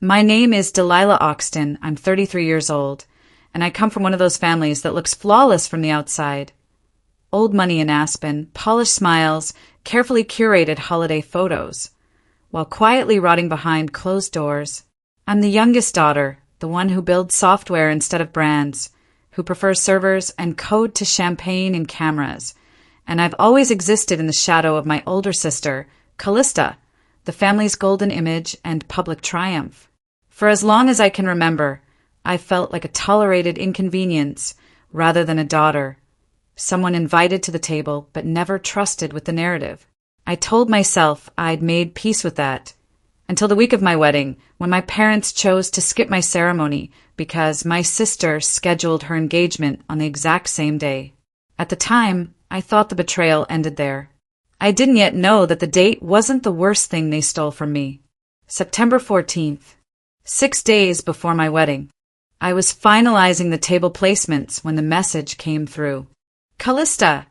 My name is Delilah Oxton. I'm 33 years old, and I come from one of those families that looks flawless from the outside. Old money in Aspen, polished smiles, carefully curated holiday photos, while quietly rotting behind closed doors. I'm the youngest daughter, the one who builds software instead of brands, who prefers servers and code to champagne and cameras, and I've always existed in the shadow of my older sister, Callista, the family's golden image and public triumph. For as long as I can remember, I felt like a tolerated inconvenience rather than a daughter, someone invited to the table but never trusted with the narrative. I told myself I'd made peace with that, until the week of my wedding, when my parents chose to skip my ceremony because my sister scheduled her engagement on the exact same day. At the time, I thought the betrayal ended there. I didn't yet know that the date wasn't the worst thing they stole from me. September 14th, 6 days before my wedding. I was finalizing the table placements when the message came through. Callista,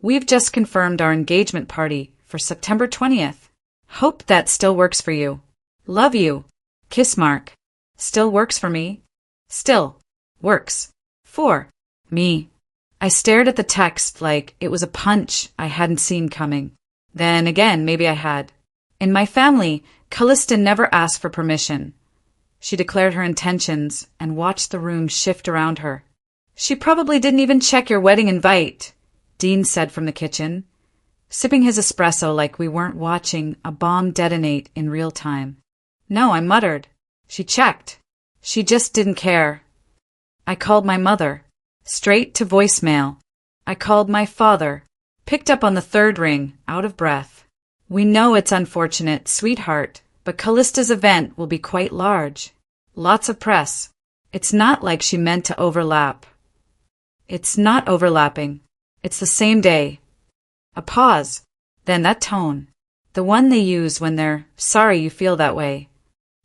we've just confirmed our engagement party for September 20th. Hope that still works for you. Love you. Kiss mark. Still works for me. Still works for me. I stared at the text like it was a punch I hadn't seen coming. Then again, maybe I had. In my family, Callista never asked for permission. She declared her intentions and watched the room shift around her. She probably didn't even check your wedding invite, Dean said from the kitchen, sipping his espresso like we weren't watching a bomb detonate in real time. No, I muttered. She checked. She just didn't care. I called my mother. Straight to voicemail. I called my father. Picked up on the third ring, out of breath. We know it's unfortunate, sweetheart, but Callista's event will be quite large. Lots of press. It's not like she meant to overlap. It's not overlapping. It's the same day. A pause. Then that tone. The one they use when they're sorry you feel that way.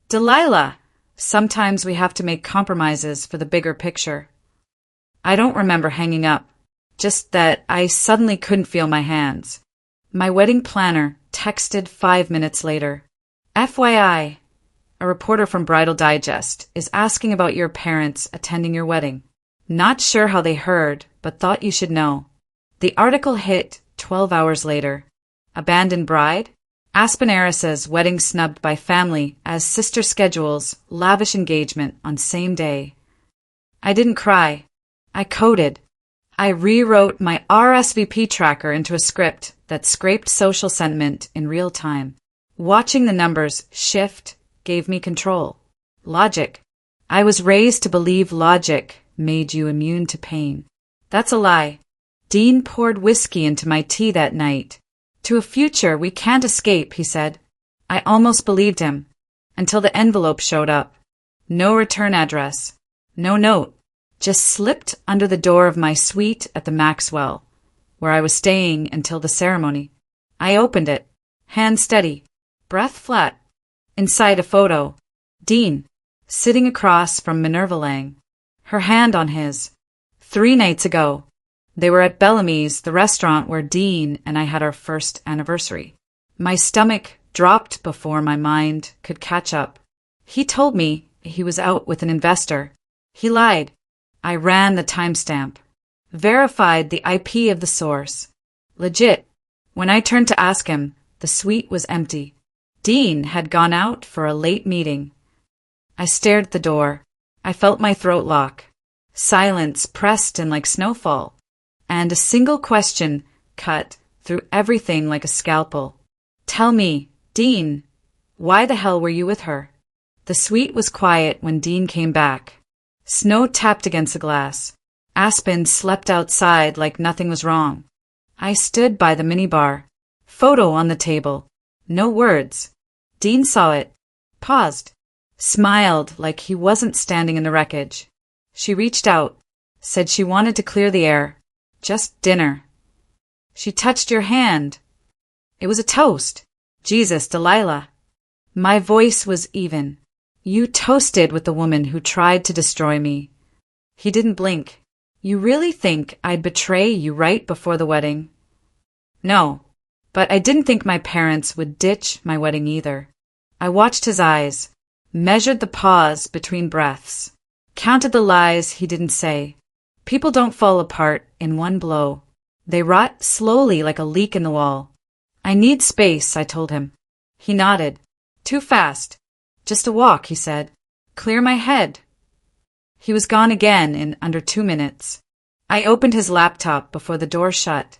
Delilah, sometimes we have to make compromises for the bigger picture. I don't remember hanging up, just that I suddenly couldn't feel my hands. My wedding planner texted 5 minutes later. FYI, a reporter from Bridal Digest is asking about your parents attending your wedding. Not sure how they heard, but thought you should know. The article hit 12 hours later. Abandoned bride? Aspen heiress's wedding snubbed by family as sister schedules lavish engagement on same day. I didn't cry. I coded. I rewrote my RSVP tracker into a script that scraped social sentiment in real time. Watching the numbers shift gave me control. Logic. I was raised to believe logic made you immune to pain. That's a lie. Dean poured whiskey into my tea that night. To a future we can't escape, he said. I almost believed him, until the envelope showed up. No return address. No note. Just slipped under the door of my suite at the Maxwell, where I was staying until the ceremony. I opened it, hand steady, breath flat. Inside a photo. Dean, sitting across from Minerva Lang, her hand on his. 3 nights ago. They were at Bellamy's, the restaurant where Dean and I had our first anniversary. My stomach dropped before my mind could catch up. He told me he was out with an investor. He lied. I ran the timestamp. Verified the IP of the source. Legit. When I turned to ask him, the suite was empty. Dean had gone out for a late meeting. I stared at the door. I felt my throat lock. Silence pressed in like snowfall. And a single question cut through everything like a scalpel. Tell me, Dean, why the hell were you with her? The suite was quiet when Dean came back. Snow tapped against the glass. Aspen slept outside like nothing was wrong. I stood by the minibar. Photo on the table. No words. Dean saw it. Paused. Smiled like he wasn't standing in the wreckage. She reached out. Said she wanted to clear the air. Just dinner. She touched your hand. It was a toast. Jesus, Delilah. My voice was even. You toasted with the woman who tried to destroy me. He didn't blink. You really think I'd betray you right before the wedding? No, but I didn't think my parents would ditch my wedding either. I watched his eyes. measured the pause between breaths, counted the lies he didn't say. People don't fall apart in one blow. They rot slowly like a leak in the wall. I need space, I told him. He nodded. Too fast. Just a walk, he said. Clear my head. He was gone again in under 2 minutes. I opened his laptop before the door shut.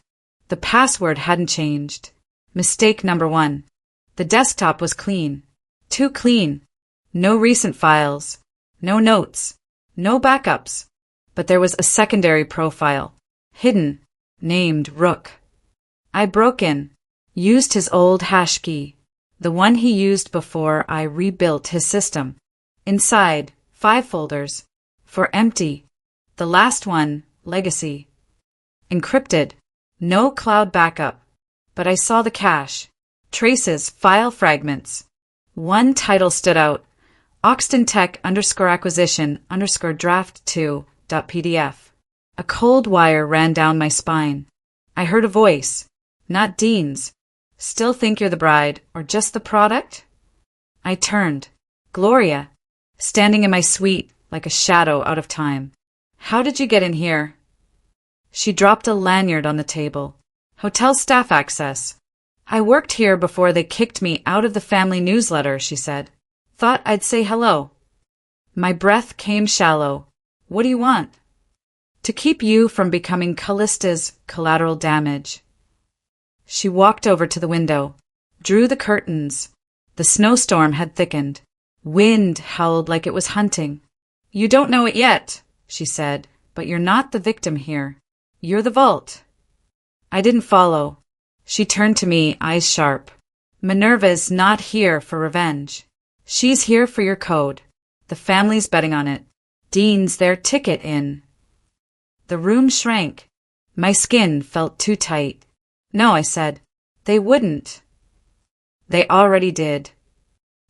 The password hadn't changed. Mistake number 1. The desktop was clean. Too clean. No recent files. No notes. No backups. But there was a secondary profile. Hidden. Named Rook. I broke in. Used his old hash key. The one he used before I rebuilt his system. Inside, 5 folders. 4 empty. The last one, legacy. Encrypted. No cloud backup. But I saw the cache. Traces, file fragments. One title stood out. Oxton Tech _acquisition _draft 2.pdf. A cold wire ran down my spine. I heard a voice. Not Dean's. Still think you're the bride, or just the product? I turned. Gloria. Standing in my suite, like a shadow out of time. How did you get in here? She dropped a lanyard on the table. Hotel staff access. I worked here before they kicked me out of the family newsletter, she said. Thought I'd say hello. My breath came shallow. What do you want? To keep you from becoming Callista's collateral damage. She walked over to the window, drew the curtains. The snowstorm had thickened. Wind howled like it was hunting. You don't know it yet, she said, but you're not the victim here. You're the vault. I didn't follow. She turned to me, eyes sharp. Minerva's not here for revenge. She's here for your code. The family's betting on it. Dean's their ticket in. The room shrank. My skin felt too tight. No, I said. They wouldn't. They already did.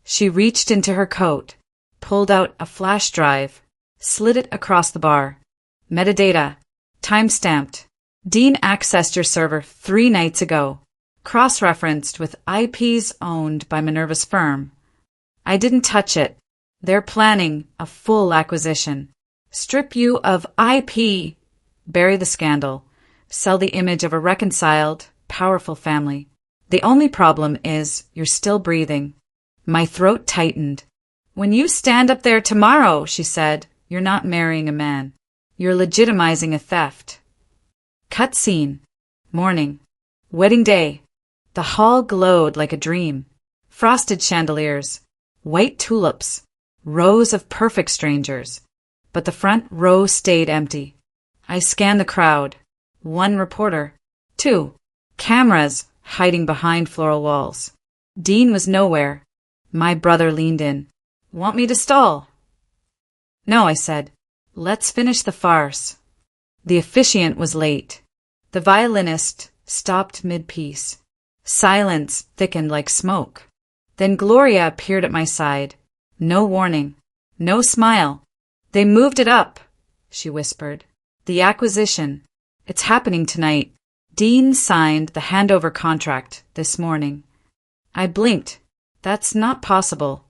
She reached into her coat, pulled out a flash drive, slid it across the bar. Metadata. Time-stamped. Dean accessed your server 3 nights ago. Cross-referenced with IPs owned by Minerva's firm. I didn't touch it. They're planning a full acquisition. Strip you of IP. Bury the scandal. Sell the image of a reconciled, powerful family. The only problem is you're still breathing. My throat tightened. When you stand up there tomorrow, she said, you're not marrying a man. You're legitimizing a theft. Cut scene. Morning. Wedding day. The hall glowed like a dream. Frosted chandeliers. White tulips. Rows of perfect strangers. But the front row stayed empty. I scanned the crowd. 1 reporter. 2 cameras hiding behind floral walls. Dean was nowhere. My brother leaned in. Want me to stall? No, I said. Let's finish the farce. The officiant was late. The violinist stopped mid-piece. Silence thickened like smoke. Then Gloria appeared at my side. No warning. No smile. They moved it up, she whispered. The acquisition. It's happening tonight. Dean signed the handover contract this morning. I blinked. That's not possible.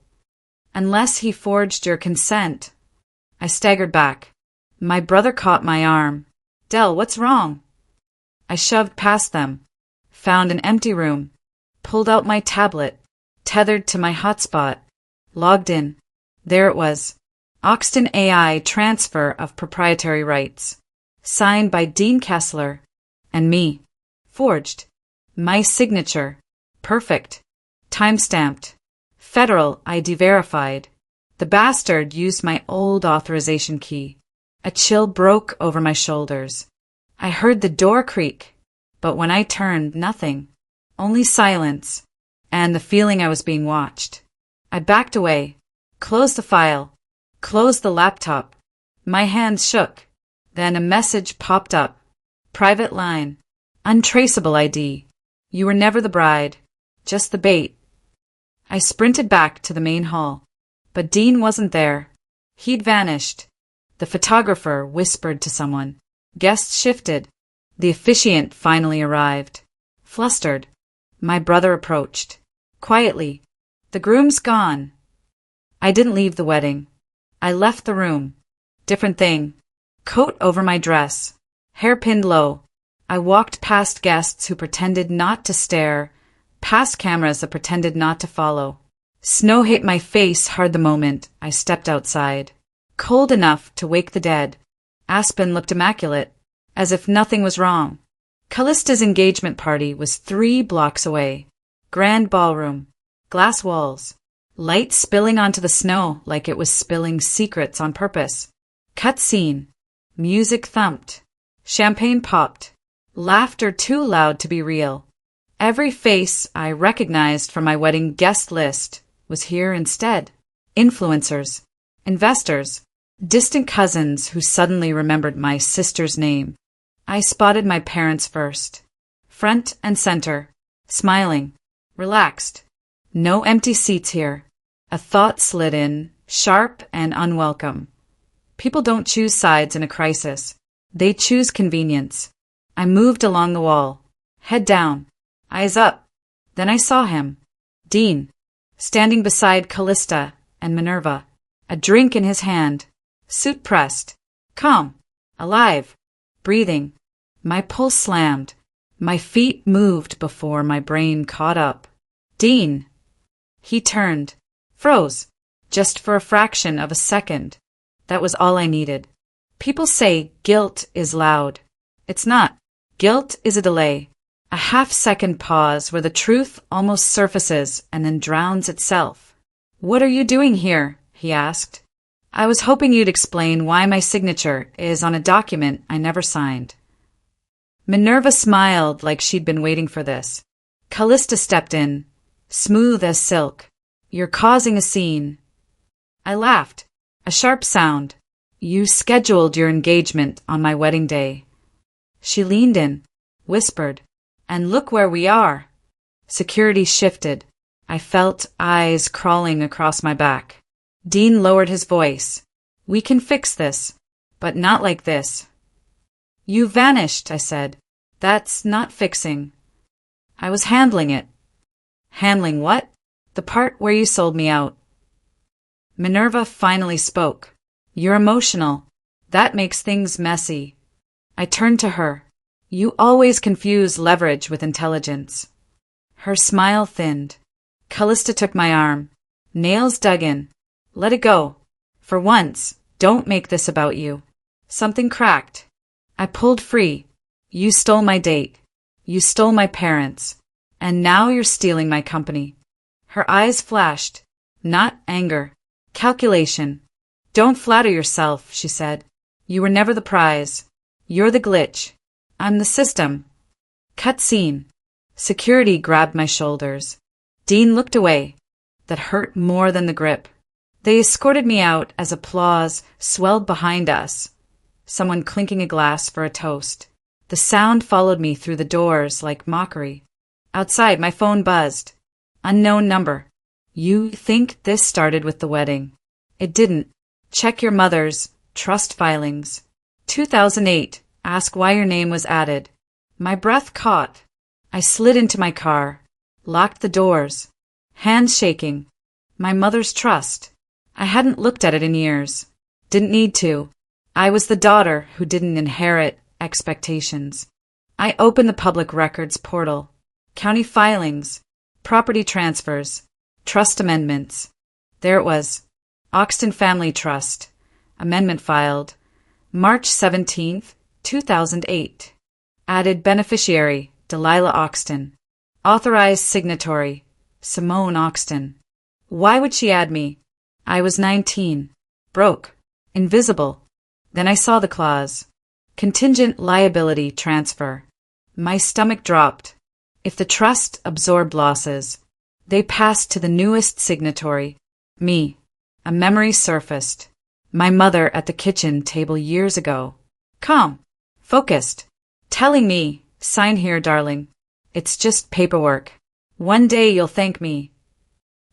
Unless he forged your consent. I staggered back. My brother caught my arm. Del, what's wrong? I shoved past them. Found an empty room. Pulled out my tablet. Tethered to my hotspot. Logged in. There it was. Oxton AI transfer of proprietary rights. Signed by Dean Kessler. And me. Forged. My signature. Perfect. Time-stamped. Federal ID verified. The bastard used my old authorization key. A chill broke over my shoulders. I heard the door creak, but when I turned, nothing. Only silence, and the feeling I was being watched. I backed away, closed the file, closed the laptop. My hands shook. Then a message popped up. Private line. Untraceable ID. You were never the bride, just the bait. I sprinted back to the main hall, but Dean wasn't there. He'd vanished. The photographer whispered to someone. Guests shifted. The officiant finally arrived. Flustered. My brother approached. Quietly. The groom's gone. I didn't leave the wedding. I left the room. Different thing. Coat over my dress. Hair pinned low. I walked past guests who pretended not to stare, past cameras that pretended not to follow. Snow hit my face hard the moment I stepped outside. Cold enough to wake the dead. Aspen looked immaculate, as if nothing was wrong. Callista's engagement party was 3 blocks away. Grand ballroom. Glass walls. Light spilling onto the snow like it was spilling secrets on purpose. Cut scene. Music thumped. Champagne popped. Laughter too loud to be real. Every face I recognized from my wedding guest list was here instead. Influencers. Investors. Distant cousins who suddenly remembered my sister's name. I spotted my parents first. Front and center. Smiling. Relaxed. No empty seats here. A thought slid in, sharp and unwelcome. People don't choose sides in a crisis. They choose convenience. I moved along the wall. Head down. Eyes up. Then I saw him. Dean. Standing beside Callista and Minerva. A drink in his hand. Suit pressed. Calm. Alive. Breathing. My pulse slammed. My feet moved before my brain caught up. Dean. He turned. Froze. Just for a fraction of a second. That was all I needed. People say guilt is loud. It's not. Guilt is a delay. A half-second pause where the truth almost surfaces and then drowns itself. What are you doing here? He asked. I was hoping you'd explain why my signature is on a document I never signed. Minerva smiled like she'd been waiting for this. Callista stepped in, smooth as silk. You're causing a scene. I laughed. A sharp sound. You scheduled your engagement on my wedding day. She leaned in, whispered, and look where we are. Security shifted. I felt eyes crawling across my back. Dean lowered his voice. We can fix this, but not like this. You vanished, I said. That's not fixing. I was handling it. Handling what? The part where you sold me out. Minerva finally spoke. You're emotional. That makes things messy. I turned to her. You always confuse leverage with intelligence. Her smile thinned. Callista took my arm. Nails dug in. Let it go. For once, don't make this about you. Something cracked. I pulled free. You stole my date. You stole my parents. And now you're stealing my company. Her eyes flashed. Not anger. Calculation. Don't flatter yourself, she said. You were never the prize. You're the glitch. I'm the system. Cut scene. Security grabbed my shoulders. Dean looked away. That hurt more than the grip. They escorted me out as applause swelled behind us. Someone clinking a glass for a toast. The sound followed me through the doors like mockery. Outside, my phone buzzed. Unknown number. You think this started with the wedding. It didn't. Check your mother's trust filings. 2008. Ask why your name was added. My breath caught. I slid into my car. Locked the doors. Hands shaking. My mother's trust. I hadn't looked at it in years. Didn't need to. I was the daughter who didn't inherit expectations. I opened the public records portal. County filings. Property transfers. Trust amendments. There it was. Oxton Family Trust. Amendment filed. March 17th, 2008. Added beneficiary, Delilah Oxton. Authorized signatory, Simone Oxton. Why would she add me? I was 19. Broke. Invisible. Then I saw the clause. Contingent liability transfer. My stomach dropped. If the trust absorbed losses, they passed to the newest signatory, me. A memory surfaced. My mother at the kitchen table years ago. Calm. Focused. Telling me, sign here, darling. It's just paperwork. One day you'll thank me.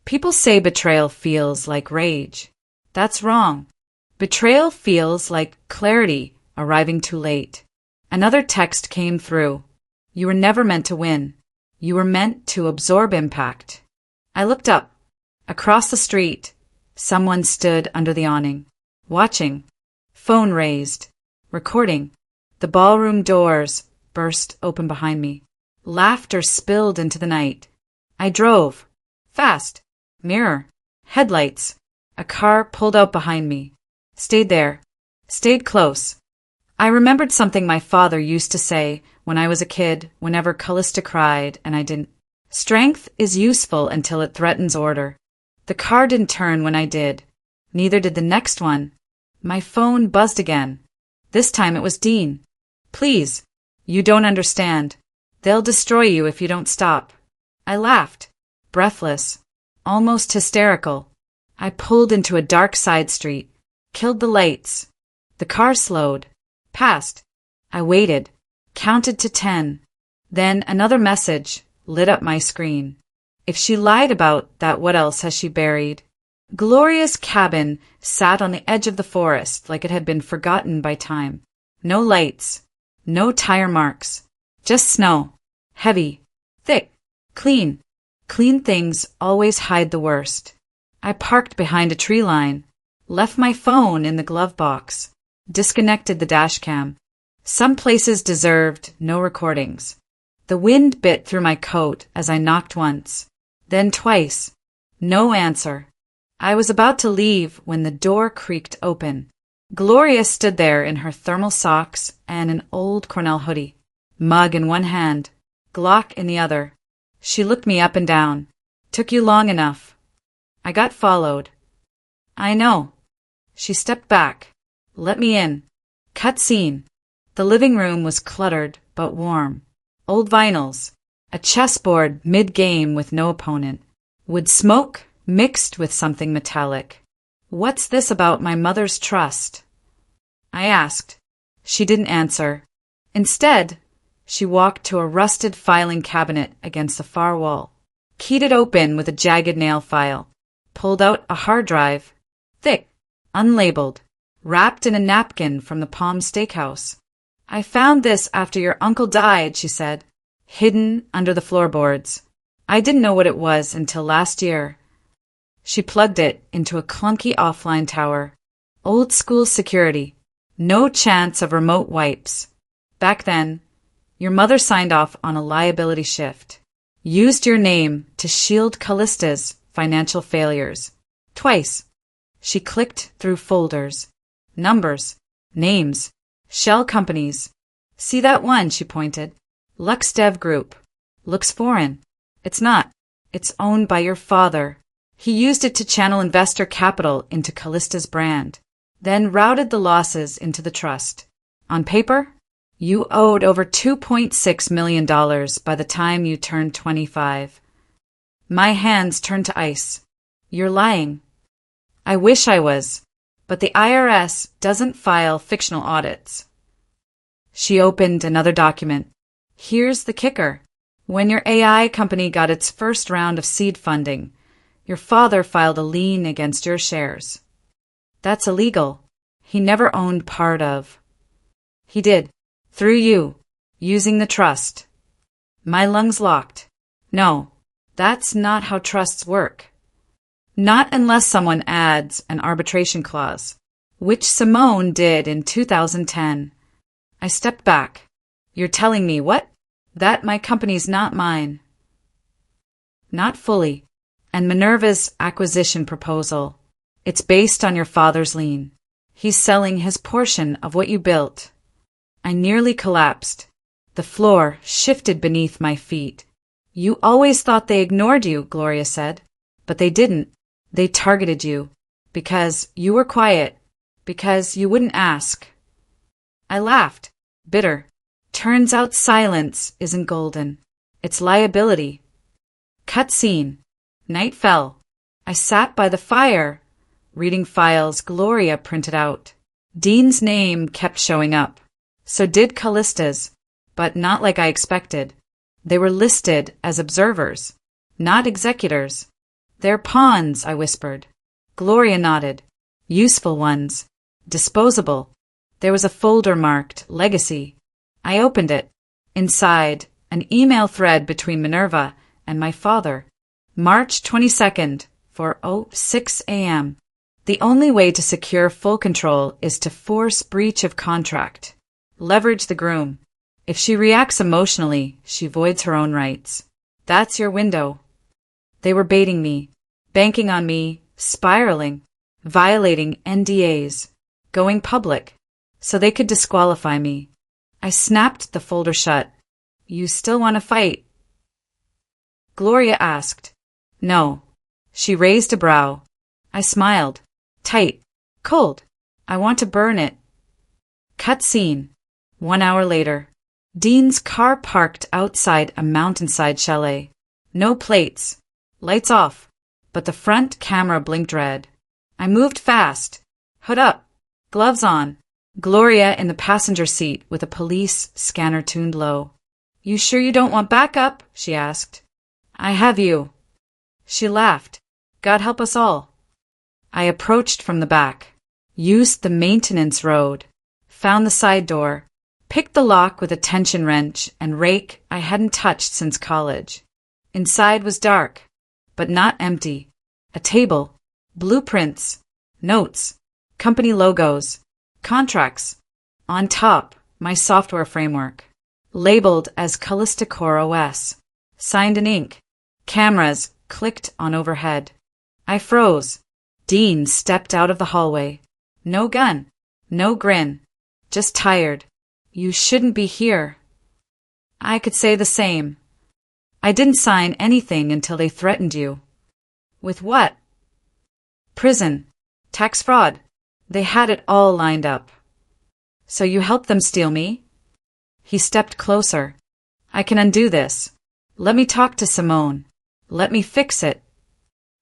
People say betrayal feels like rage. That's wrong. Betrayal feels like clarity arriving too late. Another text came through. You were never meant to win. You were meant to absorb impact. I looked up. Across the street, Someone stood under the awning, watching. Phone raised. Recording. The ballroom doors burst open behind me. Laughter spilled into the night. I drove. Fast. Mirror. Headlights. A car pulled out behind me. Stayed there. Stayed close. I remembered something my father used to say when I was a kid whenever Callista cried and I didn't. Strength is useful until it threatens order. The car didn't turn when I did. Neither did the next one. My phone buzzed again. This time it was Dean. Please. You don't understand. They'll destroy you if you don't stop. I laughed. Breathless. Almost hysterical. I pulled into a dark side street. Killed the lights. The car slowed. Passed. I waited. Counted to 10. Then another message lit up my screen. If she lied about that, what else has she buried? Gloria's cabin sat on the edge of the forest like it had been forgotten by time. No lights. No tire marks. Just snow. Heavy. Thick. Clean. Clean things always hide the worst. I parked behind a tree line. Left my phone in the glove box. Disconnected the dashcam. Some places deserved no recordings. The wind bit through my coat as I knocked once. Then twice. No answer. I was about to leave when the door creaked open. Gloria stood there in her thermal socks and an old Cornell hoodie. Mug in one hand. Glock in the other. She looked me up and down. Took you long enough. I got followed. I know. She stepped back. Let me in. Cut scene. The living room was cluttered but warm. Old vinyls. A chessboard mid-game with no opponent. Wood smoke mixed with something metallic. What's this about my mother's trust? I asked. She didn't answer. Instead, she walked to a rusted filing cabinet against the far wall. Keyed it open with a jagged nail file. Pulled out a hard drive. Thick. Unlabeled. Wrapped in a napkin from the Palm Steakhouse. I found this after your uncle died, she said. Hidden under the floorboards. I didn't know what it was until last year. She plugged it into a clunky offline tower. Old school security. No chance of remote wipes. Back then, your mother signed off on a liability shift. Used your name to shield Callista's financial failures. Twice. She clicked through folders. Numbers. Names. Shell companies. See that one, she pointed. LuxDev Group. Looks foreign. It's not. It's owned by your father. He used it to channel investor capital into Callista's brand, then routed the losses into the trust. On paper, you owed over $2.6 million by the time you turned 25. My hands turned to ice. You're lying. I wish I was, but the IRS doesn't file fictional audits. She opened another document. Here's the kicker. When your AI company got its first round of seed funding, your father filed a lien against your shares. That's illegal. He never owned part of. He did. Through you. Using the trust. My lungs locked. No, that's not how trusts work. Not unless someone adds an arbitration clause, which Simone did in 2010. I stepped back. You're telling me what? That my company's not mine. Not fully. And Minerva's acquisition proposal. It's based on your father's lien. He's selling his portion of what you built. I nearly collapsed. The floor shifted beneath my feet. You always thought they ignored you, Gloria said. But they didn't. They targeted you. Because you were quiet. Because you wouldn't ask. I laughed. Bitter. Turns out silence isn't golden. It's liability. Cut scene. Night fell. I sat by the fire, reading files Gloria printed out. Dean's name kept showing up. So did Callista's, but not like I expected. They were listed as observers, not executors. They're pawns, I whispered. Gloria nodded. Useful ones. Disposable. There was a folder marked Legacy. I opened it. Inside, an email thread between Minerva and my father. March 22nd, 4:06 a.m. The only way to secure full control is to force breach of contract. Leverage the groom. If she reacts emotionally, she voids her own rights. That's your window. They were baiting me, banking on me, spiraling, violating NDAs, going public, so they could disqualify me. I snapped the folder shut. You still want to fight? Gloria asked. No. She raised a brow. I smiled. Tight. Cold. I want to burn it. Cut scene. 1 hour later. Dean's car parked outside a mountainside chalet. No plates. Lights off. But the front camera blinked red. I moved fast. Hood up. Gloves on. Gloria in the passenger seat with a police scanner tuned low. You sure you don't want backup? She asked. I have you. She laughed. God help us all. I approached from the back, used the maintenance road, found the side door, picked the lock with a tension wrench and rake I hadn't touched since college. Inside was dark, but not empty. A table, blueprints, notes, company logos, contracts. On top, my software framework, labeled as Callista Core OS, signed in ink. Cameras clicked on overhead. I froze. Dean stepped out of the hallway. No gun, no grin, just tired. You shouldn't be here. I could say the same. I didn't sign anything until they threatened you. With what? Prison. Tax fraud. They had it all lined up. So you helped them steal me? He stepped closer. I can undo this. Let me talk to Simone. Let me fix it.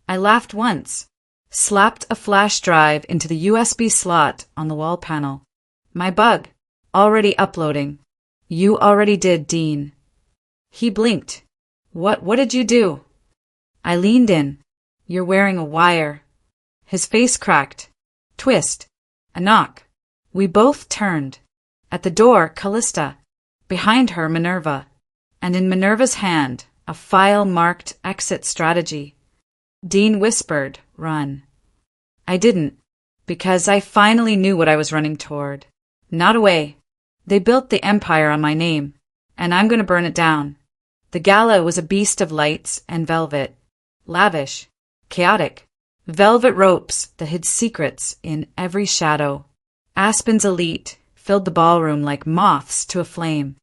I laughed once, slapped a flash drive into the USB slot on the wall panel. My bug. Already uploading. You already did, Dean. He blinked. What did you do? I leaned in. You're wearing a wire. His face cracked. Twist. A knock. We both turned. At the door, Callista. Behind her, Minerva. And in Minerva's hand, a file marked exit strategy. Dean whispered, run. I didn't, because I finally knew what I was running toward. Not away. They built the empire on my name, and I'm going to burn it down. The gala was a beast of lights and velvet. Lavish. Chaotic. Velvet ropes that hid secrets in every shadow. Aspen's elite filled the ballroom like moths to a flame.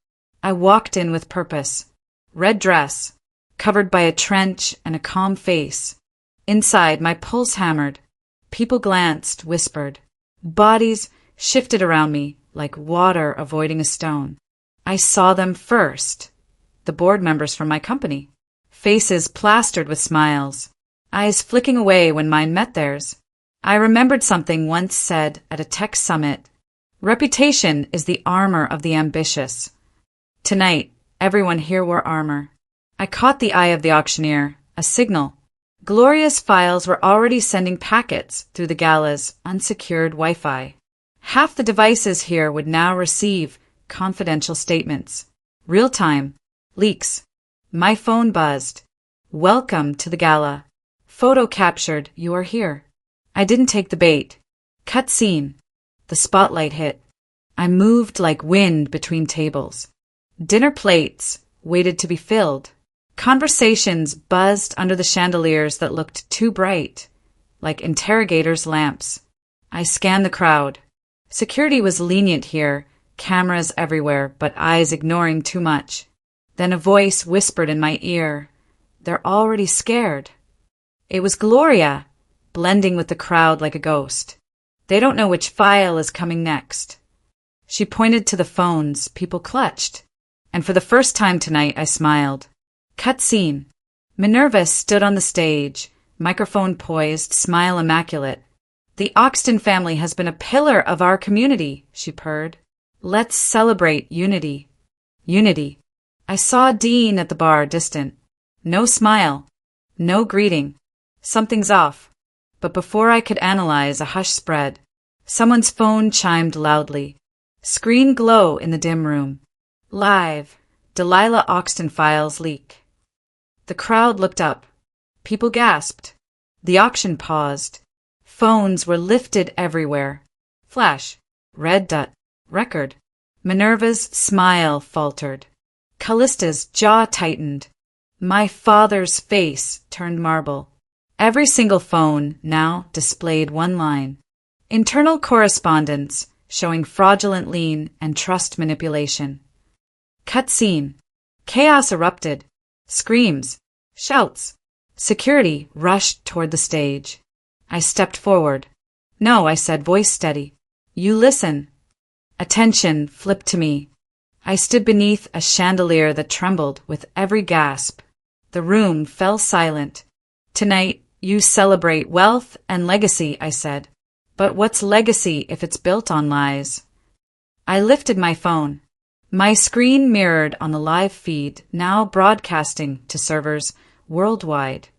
I walked in with purpose. Red dress, covered by a trench and a calm face. Inside, my pulse hammered. People glanced, whispered. Bodies shifted around me like water avoiding a stone. I saw them first. The board members from my company. Faces plastered with smiles. Eyes flicking away when mine met theirs. I remembered something once said at a tech summit. Reputation is the armor of the ambitious. Tonight, everyone here wore armor. I caught the eye of the auctioneer, a signal. Gloria's files were already sending packets through the gala's unsecured Wi-Fi. Half the devices here would now receive confidential statements. Real-time. Leaks. My phone buzzed. Welcome to the gala. Photo captured, you are here. I didn't take the bait. Cut scene. The spotlight hit. I moved like wind between tables. Dinner plates waited to be filled. Conversations buzzed under the chandeliers that looked too bright, like interrogators' lamps. I scanned the crowd. Security was lenient here, cameras everywhere, but eyes ignoring too much. Then a voice whispered in my ear, "They're already scared." It was Gloria, blending with the crowd like a ghost. They don't know which file is coming next. She pointed to the phones. People clutched. And for the first time tonight, I smiled. Cut scene. Minerva stood on the stage, microphone poised, smile immaculate. "The Oxton family has been a pillar of our community," she purred. "Let's celebrate unity." Unity. I saw Dean at the bar, distant. No smile. No greeting. Something's off. But before I could analyze, a hush spread. Someone's phone chimed loudly. Screen glow in the dim room. Live. Delilah Oxton files leak. The crowd looked up. People gasped. The auction paused. Phones were lifted everywhere. Flash. Red dot. Record. Minerva's smile faltered. Callista's jaw tightened. My father's face turned marble. Every single phone now displayed one line. Internal correspondence showing fraudulent lien and trust manipulation. Cut scene. Chaos erupted. Screams. Shouts. Security rushed toward the stage. I stepped forward. No, I said, voice steady. You listen. Attention flipped to me. I stood beneath a chandelier that trembled with every gasp. The room fell silent. Tonight, you celebrate wealth and legacy, I said. But what's legacy if it's built on lies? I lifted my phone. My screen mirrored on the live feed, now broadcasting to servers worldwide.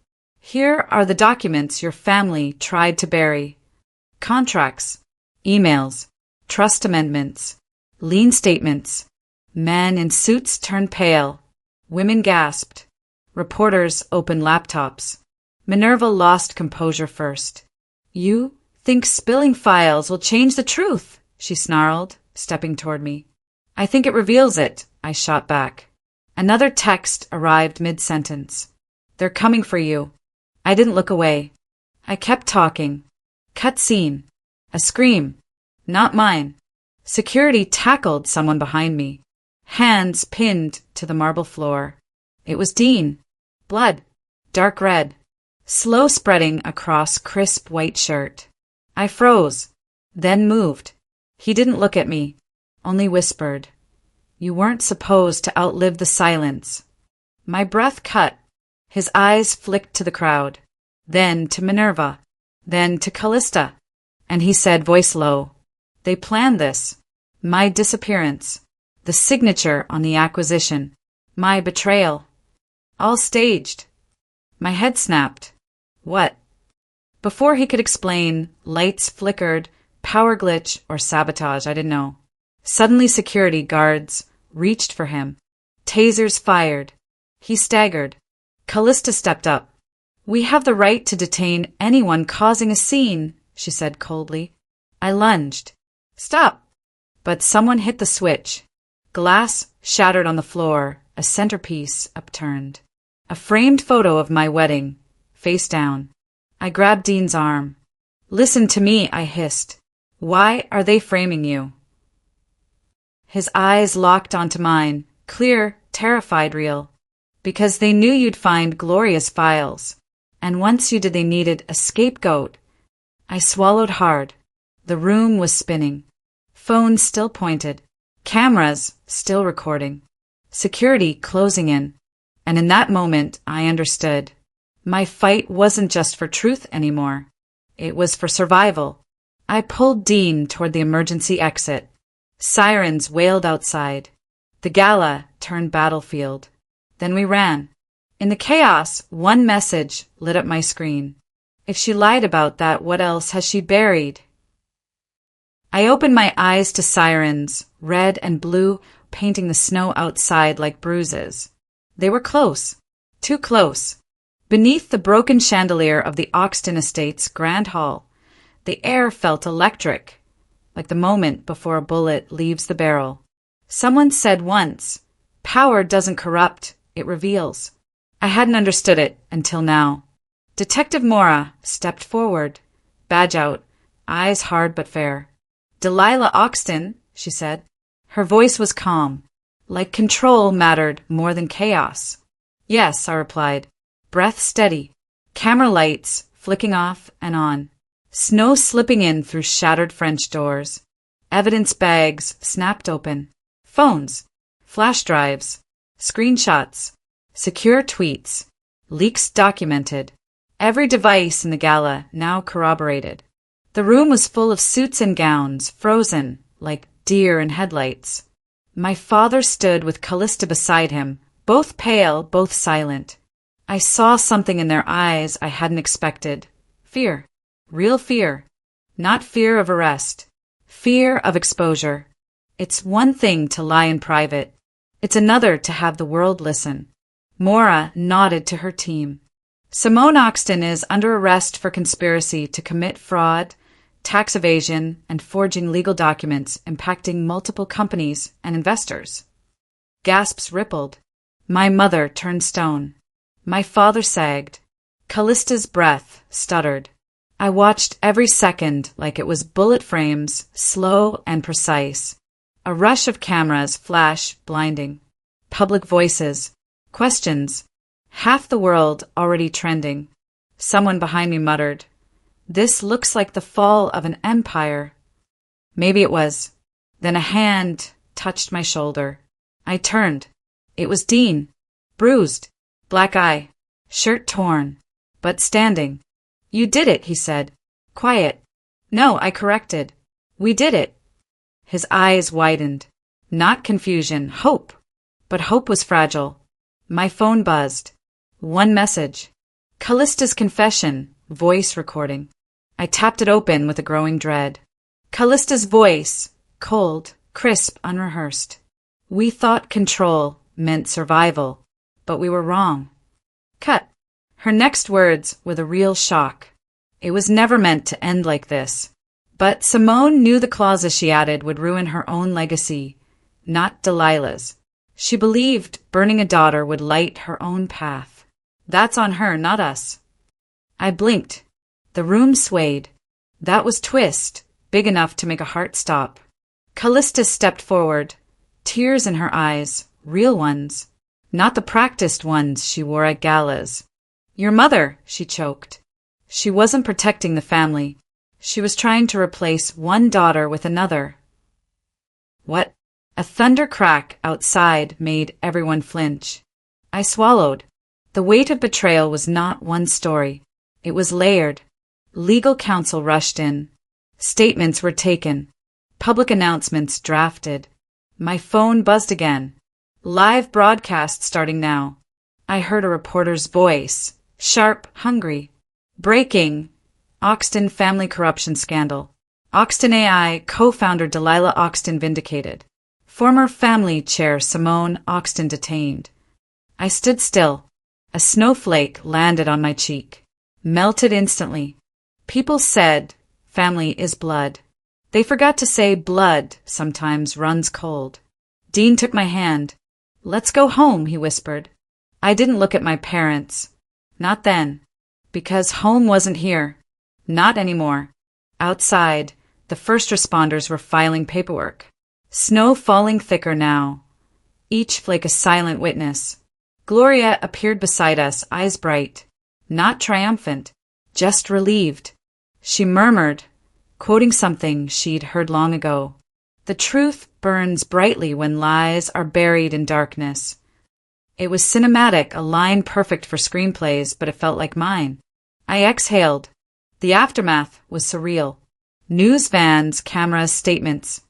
Here are the documents your family tried to bury. Contracts, emails, trust amendments, lien statements. Men in suits turned pale. Women gasped. Reporters opened laptops. Minerva lost composure first. You think spilling files will change the truth, she snarled, stepping toward me. I think it reveals it, I shot back. Another text arrived mid-sentence. They're coming for you. I didn't look away. I kept talking. Cut scene. A scream. Not mine. Security tackled someone behind me. Hands pinned to the marble floor. It was Dean. Blood. Dark red. Slow spreading across crisp white shirt. I froze. Then moved. He didn't look at me. Only whispered. You weren't supposed to outlive the silence. My breath cut. His eyes flicked to the crowd. Then to Minerva. Then to Callista. And he said, voice low. They planned this. My disappearance. The signature on the acquisition. My betrayal. All staged. My head snapped. What? Before he could explain, lights flickered, power glitch, or sabotage, I didn't know. Suddenly security guards reached for him. Tasers fired. He staggered. Callista stepped up. We have the right to detain anyone causing a scene, she said coldly. I lunged. Stop! But someone hit the switch. Glass shattered on the floor, a centerpiece upturned. A framed photo of my wedding, face down. I grabbed Dean's arm. Listen to me, I hissed. Why are they framing you? His eyes locked onto mine, clear, terrified, real. Because they knew you'd find glorious files. And once you did, they needed a scapegoat. I swallowed hard. The room was spinning. Phones still pointed. Cameras still recording. Security closing in. And in that moment, I understood. My fight wasn't just for truth anymore. It was for survival. I pulled Dean toward the emergency exit. Sirens wailed outside. The gala turned battlefield. Then we ran. In the chaos, one message lit up my screen. If she lied about that, what else has she buried? I opened my eyes to sirens, red and blue, painting the snow outside like bruises. They were close. Too close. Beneath the broken chandelier of the Oxton Estate's Grand Hall, the air felt electric, like the moment before a bullet leaves the barrel. Someone said once, power doesn't corrupt, it reveals. I hadn't understood it until now. Detective Mora stepped forward, badge out, eyes hard but fair. Delilah Oxton, she said. Her voice was calm, like control mattered more than chaos. Yes, I replied, breath steady, camera lights flicking off and on, snow slipping in through shattered French doors, evidence bags snapped open, phones, flash drives, screenshots, secure tweets, leaks documented, every device in the gala now corroborated. The room was full of suits and gowns, frozen like deer in headlights. My father stood with Callista beside him, both pale, both silent. I saw something in their eyes I hadn't expected. Fear. Real fear. Not fear of arrest. Fear of exposure. It's one thing to lie in private. It's another to have the world listen. Mora nodded to her team. Simone Oxton is under arrest for conspiracy to commit fraud, tax evasion, and forging legal documents impacting multiple companies and investors. Gasps rippled. My mother turned stone. My father sagged. Callista's breath stuttered. I watched every second like it was bullet frames, slow and precise. A rush of cameras flash, blinding. Public voices. Questions. Half the world already trending. Someone behind me muttered, "This looks like the fall of an empire." Maybe it was. Then a hand touched my shoulder. I turned. It was Dean. Bruised. Black eye. Shirt torn. But standing. "You did it," he said. "Quiet." "No," I corrected. "We did it." His eyes widened. Not confusion, hope. But hope was fragile. My phone buzzed. One message. Callista's confession, voice recording. I tapped it open with a growing dread. Callista's voice, cold, crisp, unrehearsed. We thought control meant survival, but we were wrong. Cut. Her next words were the real shock. It was never meant to end like this. But Simone knew the clauses she added would ruin her own legacy, not Delilah's. She believed burning a daughter would light her own path. That's on her, not us. I blinked. The room swayed. That was twist, big enough to make a heart stop. Callista stepped forward, tears in her eyes, real ones, not the practiced ones she wore at galas. Your mother, she choked. She wasn't protecting the family. She was trying to replace one daughter with another. What? A thunder crack outside made everyone flinch. I swallowed. The weight of betrayal was not one story. It was layered. Legal counsel rushed in. Statements were taken. Public announcements drafted. My phone buzzed again. Live broadcast starting now. I heard a reporter's voice, sharp, hungry. Breaking. Oxton family corruption scandal. Oxton AI co-founder Delilah Oxton vindicated. Former family chair Simone Oxton detained. I stood still. A snowflake landed on my cheek. Melted instantly. People said, family is blood. They forgot to say blood sometimes runs cold. Dean took my hand. Let's go home, he whispered. I didn't look at my parents. Not then. Because home wasn't here. Not anymore. Outside, the first responders were filing paperwork. Snow falling thicker now. Each flake a silent witness. Gloria appeared beside us, eyes bright. Not triumphant, just relieved. She murmured, quoting something she'd heard long ago. The truth burns brightly when lies are buried in darkness. It was cinematic, a line perfect for screenplays, but it felt like mine. I exhaled. The aftermath was surreal. News vans, cameras, statements.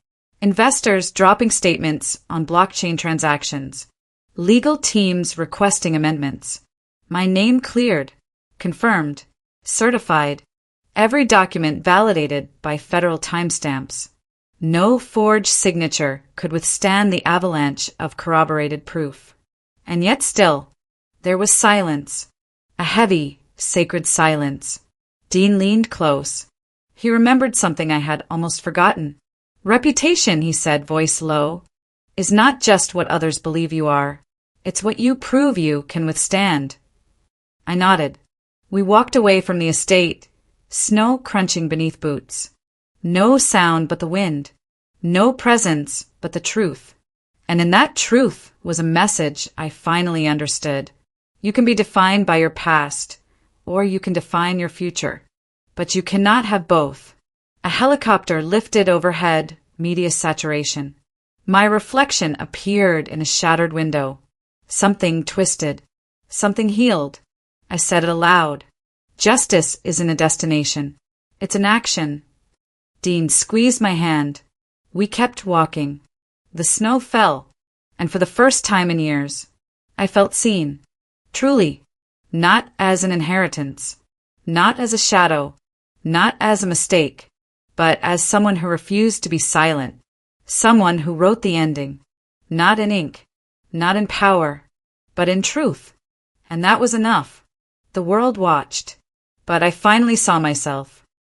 Investors dropping statements on blockchain transactions. Legal teams requesting amendments. My name cleared, confirmed, certified. Every document validated by federal timestamps. No forged signature could withstand the avalanche of corroborated proof. And yet still, there was silence. A heavy, sacred silence. Dean leaned close. He remembered something I had almost forgotten. Reputation, he said, voice low, is not just what others believe you are. It's what you prove you can withstand. I nodded. We walked away from the estate, snow crunching beneath boots. No sound but the wind. No presence but the truth. And in that truth was a message I finally understood. You can be defined by your past, or you can define your future. But you cannot have both. A helicopter lifted overhead, media saturation. My reflection appeared in a shattered window. Something twisted. Something healed. I said it aloud. Justice isn't a destination. It's an action. Dean squeezed my hand. We kept walking. The snow fell, and for the first time in years, I felt seen. Truly. Not as an inheritance. Not as a shadow. Not as a mistake. But as someone who refused to be silent. Someone who wrote the ending. Not in ink. Not in power. But in truth. And that was enough. The world watched, but I finally saw myself.